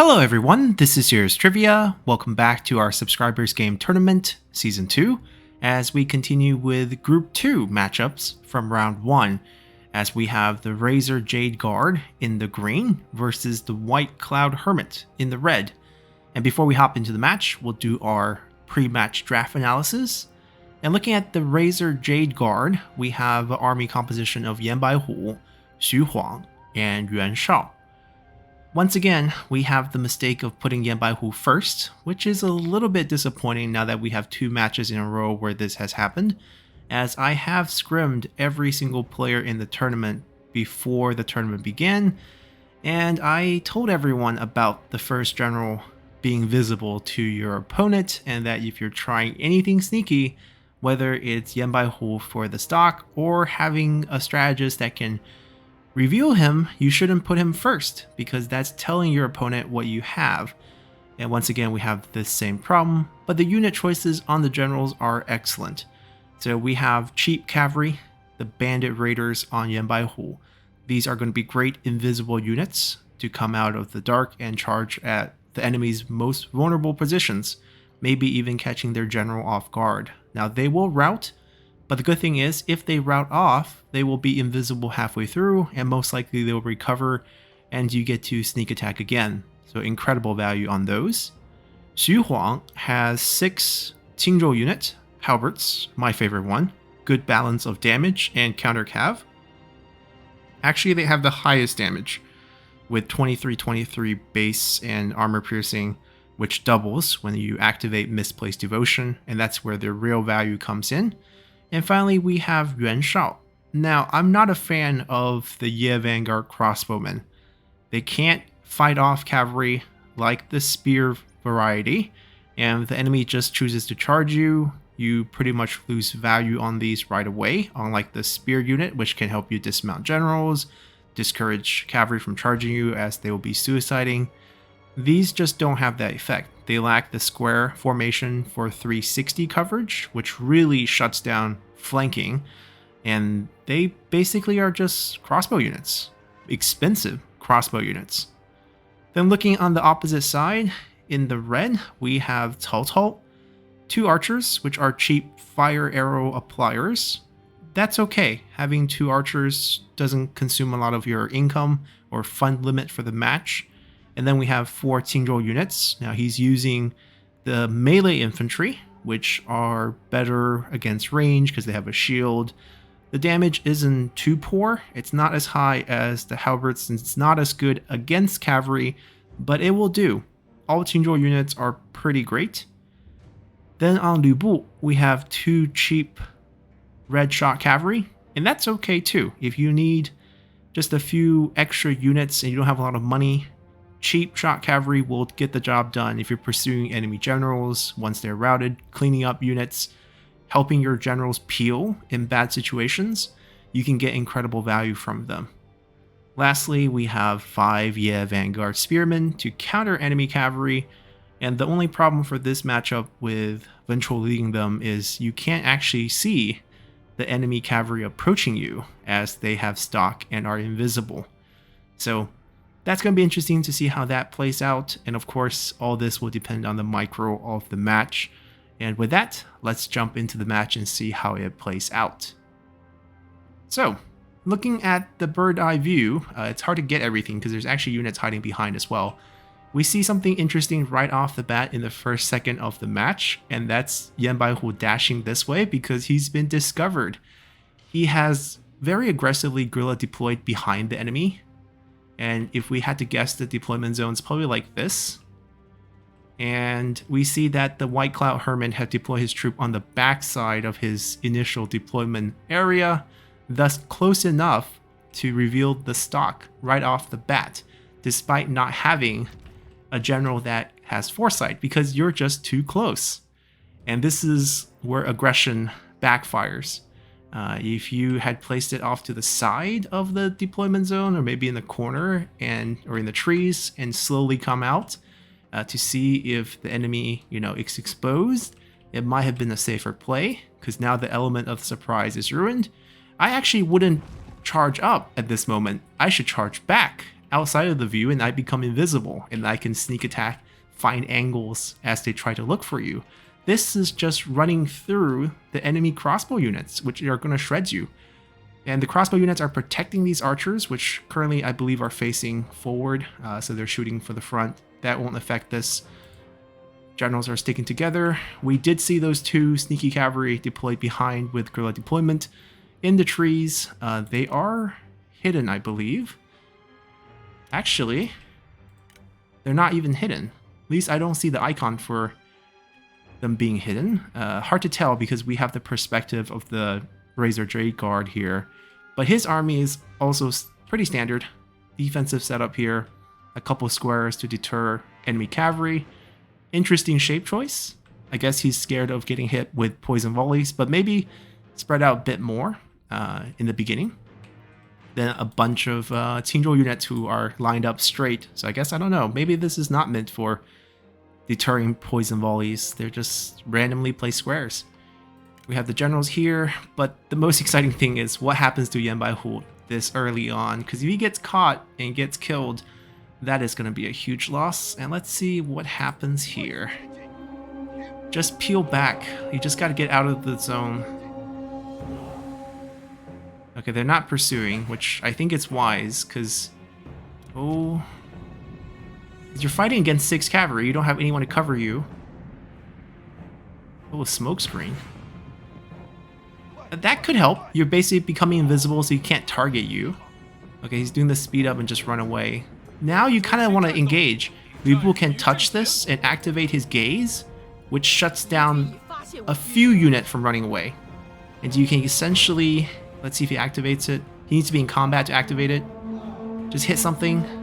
Hello everyone, this is Here's Trivia. Welcome back to our Subscribers Game Tournament Season 2 as we continue with Group 2 matchups from Round 1 as we have the Razor Jade Guard in the green versus the White Cloud Hermit in the red. And before we hop into the match, we'll do our pre-match draft analysis. And looking at the Razor Jade Guard, we have an army composition of Yan Baihu, Xu Huang, and Yuan Shao. Once again, we have the mistake of putting Yan Baihu first, which is a little bit disappointing now that we have 2 matches in a row where this has happened, as I have scrimmed every single player in the tournament before the tournament began, and I told everyone about the first general being visible to your opponent, and that if you're trying anything sneaky, whether it's Yan Baihu for the stock or having a strategist that can reveal him, you shouldn't put him first, because that's telling your opponent what you have. And once again, we have this same problem, but the unit choices on the generals are excellent. So we have cheap cavalry, the bandit raiders on Yan Baihu. These are going to be great invisible units to come out of the dark and charge at the enemy's most vulnerable positions, maybe even catching their general off guard. Now they will rout, but the good thing is, if they rout off, they will be invisible halfway through, and most likely they will recover, and you get to sneak attack again. So incredible value on those. Xu Huang has 6 Qingzhou unit, halberds, my favorite one. Good balance of damage and counter cav. Actually, they have the highest damage, with 23-23 base and armor piercing, which doubles when you activate Misplaced Devotion, and that's where their real value comes in. And finally, we have Yuan Shao. Now, I'm not a fan of the Ye Vanguard crossbowmen. They can't fight off cavalry like the spear variety, and if the enemy just chooses to charge you, you pretty much lose value on these right away, unlike the spear unit, which can help you dismount generals, discourage cavalry from charging you as they will be suiciding. These just don't have that effect. They lack the square formation for 360 coverage, which really shuts down flanking, and they basically are just crossbow units. Expensive crossbow units. Then looking on the opposite side, in the red, we have Cao Cao, 2 archers, which are cheap fire arrow appliers. That's okay. Having 2 archers doesn't consume a lot of your income or fund limit for the match. And then we have 4 Qingzhou units. Now he's using the melee infantry, which are better against range because they have a shield. The damage isn't too poor. It's not as high as the halberds, and it's not as good against cavalry, but it will do. All Qingzhou units are pretty great. Then on Lu Bu, we have 2 cheap red shot cavalry, and that's okay too. If you need just a few extra units and you don't have a lot of money, cheap shot cavalry will get the job done if you're pursuing enemy generals once they're routed, cleaning up units, helping your generals peel in bad situations. You can get incredible value from them. Lastly, we have 5 Ye Vanguard Spearmen to counter enemy cavalry, and the only problem for this matchup with Ventral leading them is you can't actually see the enemy cavalry approaching you as they have stock and are invisible. So that's going to be interesting to see how that plays out, and of course, all this will depend on the micro of the match. And with that, let's jump into the match and see how it plays out. So, looking at the bird eye view, it's hard to get everything because there's actually units hiding behind as well. We see something interesting right off the bat in the first second of the match, and that's Yan Baihu dashing this way because he's been discovered. He has very aggressively guerrilla deployed behind the enemy. And if we had to guess, the deployment zone is probably like this. And we see that the White Cloud Hermit had deployed his troop on the backside of his initial deployment area, thus close enough to reveal the stock right off the bat, despite not having a general that has foresight, because you're just too close. And this is where aggression backfires. If you had placed it off to the side of the deployment zone, or maybe in the corner or in the trees, and slowly come out to see if the enemy, is exposed, it might have been a safer play, because now the element of surprise is ruined. I actually wouldn't charge up at this moment. I should charge back outside of the view and I become invisible and I can sneak attack, find angles as they try to look for you. This is just running through the enemy crossbow units, which are going to shred you. And the crossbow units are protecting these archers, which currently I believe are facing forward, so they're shooting for the front. That won't affect this. Generals are sticking together. We did see those two sneaky cavalry deployed behind with guerrilla deployment in the trees. They are hidden, I believe. Actually, they're not even hidden. At least I don't see the icon for them being hidden. Hard to tell because we have the perspective of the Razor Jade guard here. But his army is also pretty standard. Defensive setup here. A couple squares to deter enemy cavalry. Interesting shape choice. I guess he's scared of getting hit with poison volleys, but maybe spread out a bit more in the beginning. Then a bunch of Tingle units who are lined up straight. So I guess, I don't know, maybe this is not meant for deterring poison volleys. They're just randomly placed squares. We have the generals here, but the most exciting thing is what happens to Yan Baihu this early on, because if he gets caught and gets killed, that is going to be a huge loss. And let's see what happens here. Just peel back. You just got to get out of the zone. Okay, they're not pursuing, which I think it's wise, because... Oh... You're fighting against 6 cavalry, you don't have anyone to cover you. Oh, a smoke screen. That could help. You're basically becoming invisible so he can't target you. Okay, he's doing the speed up and just run away. Now you kind of want to engage. People can touch this and activate his gaze, which shuts down a few units from running away. And you can essentially... Let's see if he activates it. He needs to be in combat to activate it. Just hit something.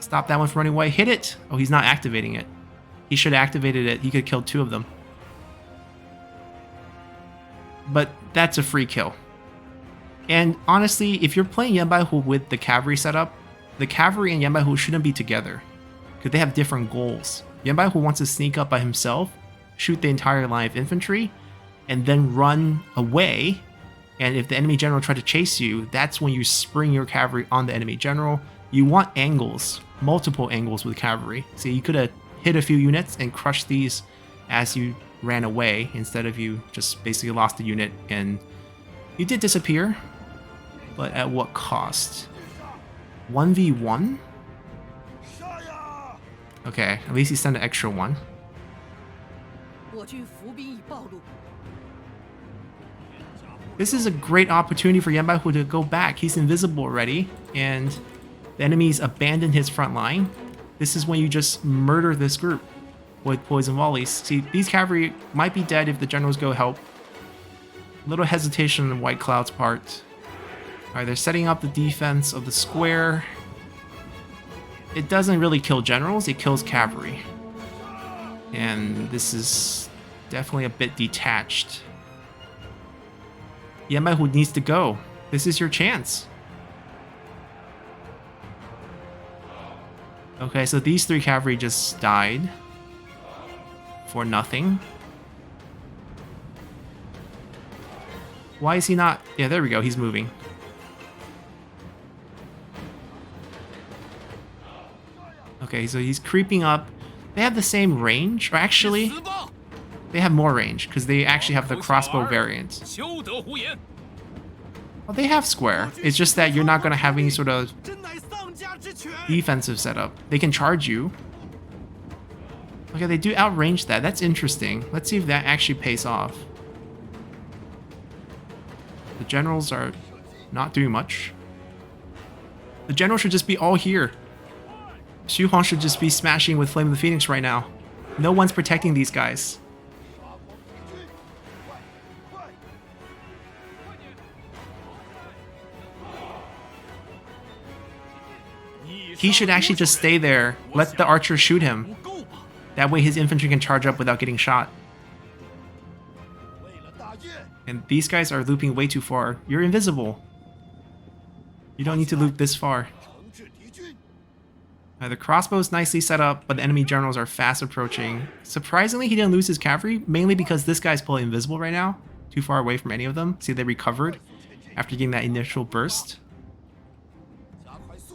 Stop that one from running away. Hit it! Oh, he's not activating it. He should have activated it. He could have killed 2 of them. But that's a free kill. And honestly, if you're playing Yan Baihu with the cavalry setup, the cavalry and Yan Baihu shouldn't be together, because they have different goals. Yan Baihu wants to sneak up by himself, shoot the entire line of infantry, and then run away. And if the enemy general try to chase you, that's when you spring your cavalry on the enemy general. You want angles, multiple angles with cavalry. So you could have hit a few units and crushed these as you ran away, instead of you just basically lost a unit and you did disappear. But at what cost? 1v1? Okay, at least he sent an extra one. This is a great opportunity for Yan Baihu to go back. He's invisible already, and the enemies abandoned his front line. This is when you just murder this group with poison volleys. See, these cavalry might be dead if the generals go help. A little hesitation on White Cloud's part. Alright, they're setting up the defense of the square. It doesn't really kill generals, it kills cavalry. And this is definitely a bit detached. Yan Baihu needs to go. This is your chance. Okay, so these 3 cavalry just died for nothing. Why is he not? Yeah, there we go. He's moving. Okay, so he's creeping up. They have the same range, or actually, they have more range because they actually have the crossbow variant. Well, they have square. It's just that you're not going to have any sort of defensive setup. They can charge you. Okay, they do outrange that. That's interesting. Let's see if that actually pays off. The generals are not doing much. The general should just be all here. Xu Huang should just be smashing with Flame of the Phoenix right now. No one's protecting these guys. He should actually just stay there. Let the archer shoot him. That way his infantry can charge up without getting shot. And these guys are looping way too far. You're invisible. You don't need to loop this far. The crossbow is nicely set up, but the enemy generals are fast approaching. Surprisingly, he didn't lose his cavalry, mainly because this guy's fully invisible right now. Too far away from any of them. See, they recovered after getting that initial burst.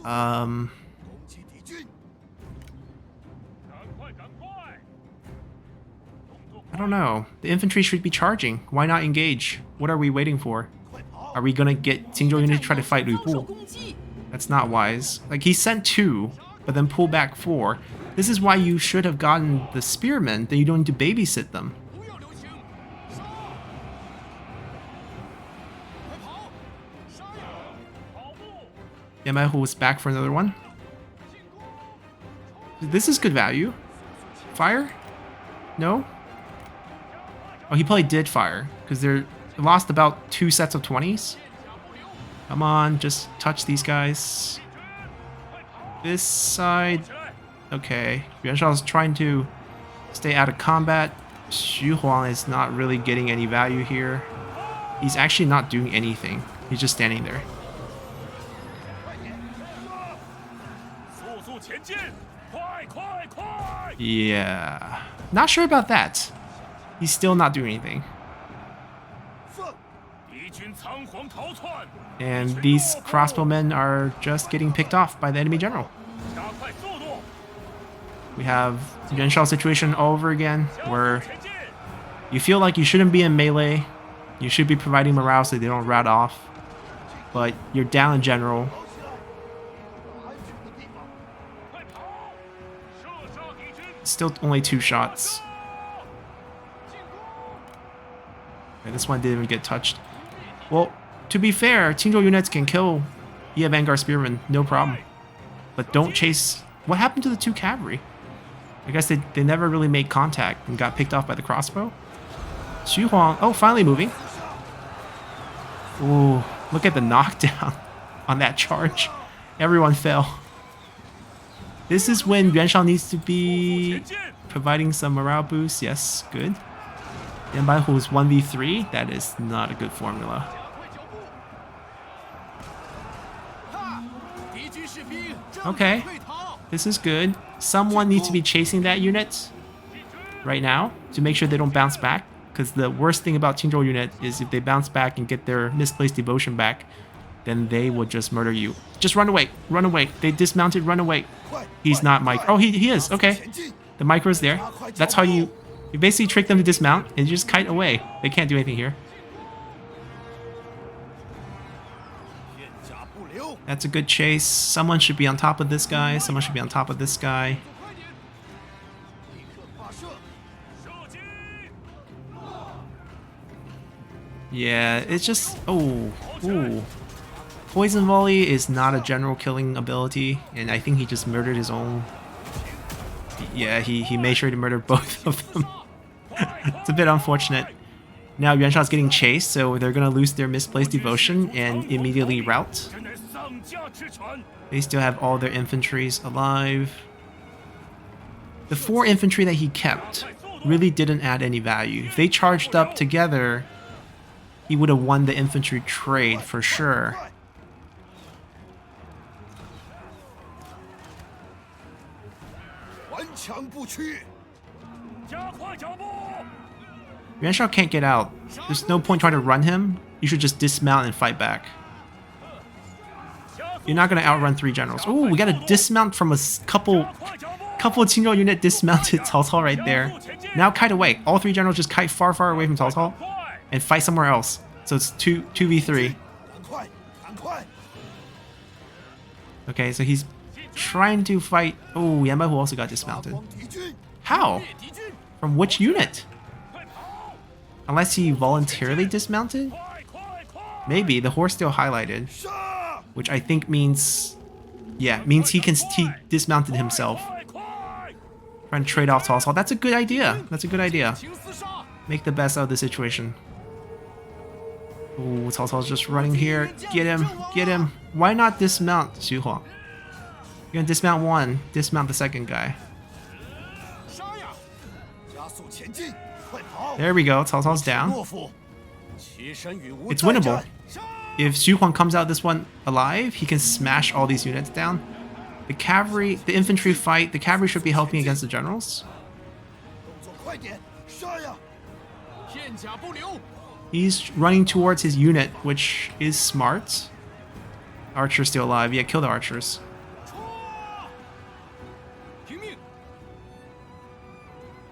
Um, I don't know. The infantry should be charging. Why not engage? What are we waiting for? Are we gonna get Qingzhou unit to try to fight Lu Bu? That's not wise. Like, he sent 2, but then pulled back 4. This is why you should have gotten the spearmen, then you don't need to babysit them. Yamahu is back for another one. This is good value. Fire? No? Oh, he probably did fire, because they lost about 2 sets of 20s. Come on, just touch these guys. This side... Okay, Yuan Shao is trying to stay out of combat. Xu Huang is not really getting any value here. He's actually not doing anything. He's just standing there. Yeah, not sure about that. He's still not doing anything. And these crossbowmen are just getting picked off by the enemy general. We have Yuan Shao situation all over again, where you feel like you shouldn't be in melee. You should be providing morale so they don't rat off. But you're down in general. Still only 2 shots. Okay, this one didn't even get touched. Well, to be fair, Qingzhou units can kill Ye Vanguard Spearmen, no problem. But don't chase... What happened to the 2 cavalry? I guess they never really made contact and got picked off by the crossbow. Xu Huang... Oh, finally moving. Ooh, look at the knockdown on that charge. Everyone fell. This is when Yuan Shao needs to be providing some morale boost. Yes, good. Yanbai Hu's 1v3. That is not a good formula. Okay, this is good. Someone needs to be chasing that unit right now to make sure they don't bounce back. Because the worst thing about Qingzhou unit is if they bounce back and get their misplaced devotion back, then they will just murder you. Just run away. Run away. They dismounted. Run away. He's not micro. Oh, he is. Okay. The micro's there. That's how you basically trick them to dismount and you just kite away. They can't do anything here. That's a good chase. Someone should be on top of this guy. Someone should be on top of this guy. Yeah, it's just... Oh. Ooh. Poison Volley is not a general killing ability, and I think he just murdered his own... Yeah, he made sure to murder both of them. It's a bit unfortunate. Now Yuan Shao's getting chased, so they're gonna lose their misplaced devotion and immediately rout. They still have all their infantries alive. The 4 infantry that he kept really didn't add any value. If they charged up together, he would have won the infantry trade for sure. Yuan Shao can't get out. There's no point trying to run him. You should just dismount and fight back. You're not going to outrun 3 generals. Oh, we got a dismount from a couple of Qingzhou unit dismounted Cao Cao right there. Now kite away. All 3 generals just kite far, far away from Cao Cao and fight somewhere else. So it's 2v3. Okay, so he's trying to fight... Oh, Yanbai Hu also got dismounted. How? From which unit? Unless he voluntarily dismounted? Maybe. The horse still highlighted. Which I think means... Yeah, means he dismounted himself. Trying to trade off Cao Cao. That's a good idea. That's a good idea. Make the best out of the situation. Ooh, Cao Cao's just running here. Get him. Get him. Why not dismount Xu Huang? You're gonna dismount one. Dismount the second guy. There we go. Cao Cao's down. It's winnable. If Xu Huang comes out this one alive, he can smash all these units down. The cavalry, the infantry fight, the cavalry should be helping against the generals. He's running towards his unit, which is smart. Archer's still alive. Yeah, kill the archers.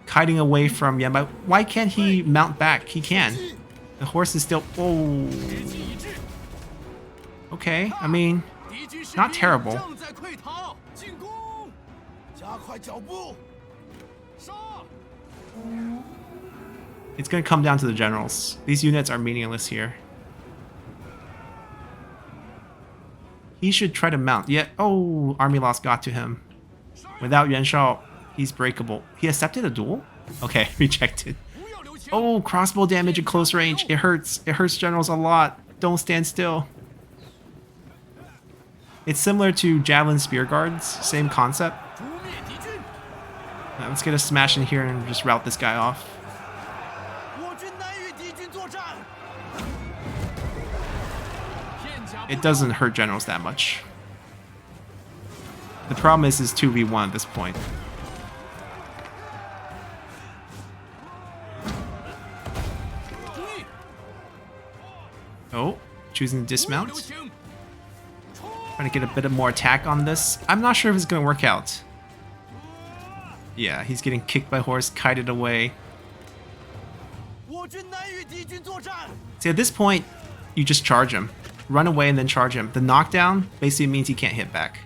Kiting away from Yanbai. Why can't he mount back? He can. The horse is still... Oh. Okay, I mean, not terrible. It's going to come down to the generals. These units are meaningless here. He should try to mount. Yeah. Oh, army loss got to him. Without Yuan Shao, he's breakable. He accepted a duel? Okay, rejected. Oh, crossbow damage at close range. It hurts. It hurts generals a lot. Don't stand still. It's similar to javelin spear guards. Same concept. Let's get a smash in here and just rout this guy off. It doesn't hurt generals that much. The problem is 2v1 at this point. Oh, choosing to dismount. Trying to get a bit of more attack on this. I'm not sure if it's going to work out. Yeah, he's getting kicked by horse, kited away. See, at this point, you just charge him. Run away and then charge him. The knockdown basically means he can't hit back.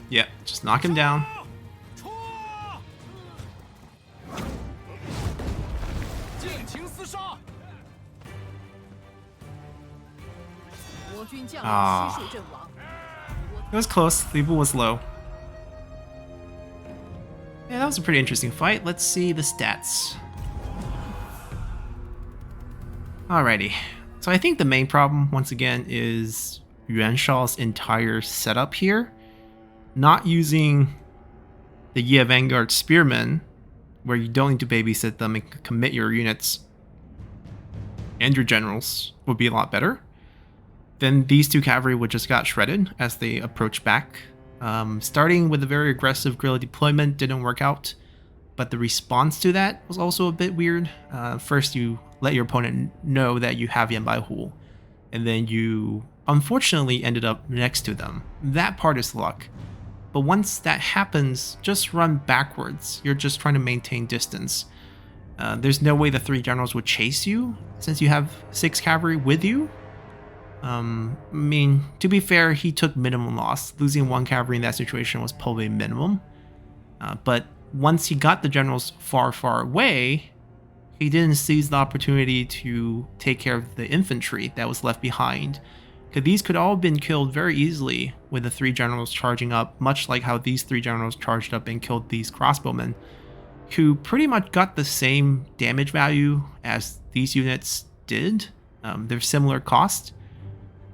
Yeah, just knock him down. Ah. It was close. Libu was low. Yeah, that was a pretty interesting fight. Let's see the stats. Alrighty. So I think the main problem, once again, is Yuan Shao's entire setup here. Not using the Ye Vanguard Spearmen, where you don't need to babysit them and commit your units and your generals, would be a lot better. Then these two cavalry would just got shredded as they approach back. Starting with a very aggressive guerrilla deployment didn't work out, but the response to that was also a bit weird. First, you let your opponent know that you have Yanbai Hu, and then you unfortunately ended up next to them. That part is luck. But once that happens, just run backwards. You're just trying to maintain distance. There's no way the 3 generals would chase you since you have 6 cavalry with you. I mean, to be fair, he took minimum loss. Losing 1 cavalry in that situation was probably minimum. But once he got the generals far, far away, he didn't seize the opportunity to take care of the infantry that was left behind. Because these could all have been killed very easily with the 3 generals charging up, much like how these 3 generals charged up and killed these crossbowmen, who pretty much got the same damage value as these units did. They're similar cost.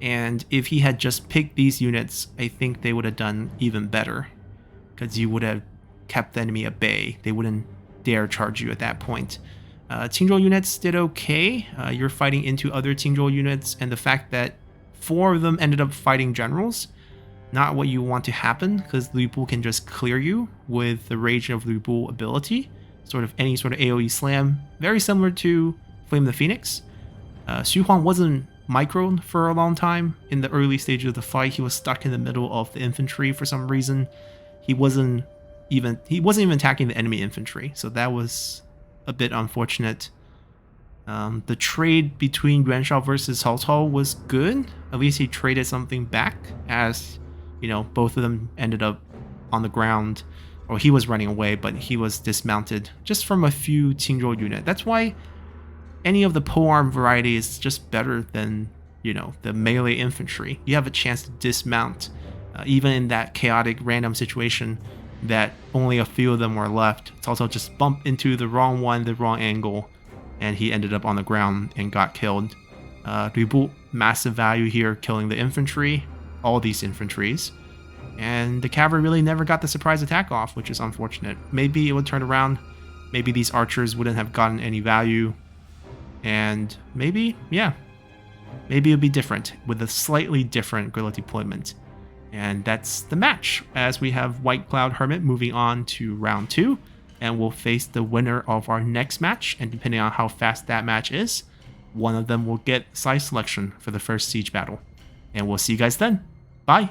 And if he had just picked these units, I think they would have done even better. Because you would have kept the enemy at bay. They wouldn't dare charge you at that point. Qingzhou units did okay. You're fighting into other Qingzhou units, and the fact that 4 of them ended up fighting generals, not what you want to happen, because Lu Bu can just clear you with the Rage of Lu Bu ability. Any sort of AoE slam. Very similar to Flame the Phoenix. Xu Huang wasn't microed for a long time. In the early stages of the fight, he was stuck in the middle of the infantry for some reason. He wasn't even attacking the enemy infantry, so that was a bit unfortunate. The trade between Yuan Shao versus Cao Cao was good. At least he traded something back, as you know, both of them ended up on the ground, or he was running away, but he was dismounted just from a few Qingzhou unit. That's why any of the polearm variety is just better than, you know, the melee infantry. You have a chance to dismount, even in that chaotic random situation that only a few of them were left. It's also just bumped into the wrong one, the wrong angle, and he ended up on the ground and got killed. Lu Bu, massive value here, killing the infantry, all these infantries. And the cavalry really never got the surprise attack off, which is unfortunate. Maybe it would turn around. Maybe these archers wouldn't have gotten any value. And maybe, yeah, maybe it would be different with a slightly different guerrilla deployment. And that's the match, as we have White Cloud Hermit moving on to round 2. and we'll face the winner of our next match. And depending on how fast that match is, one of them will get side selection for the first siege battle. And we'll see you guys then. Bye!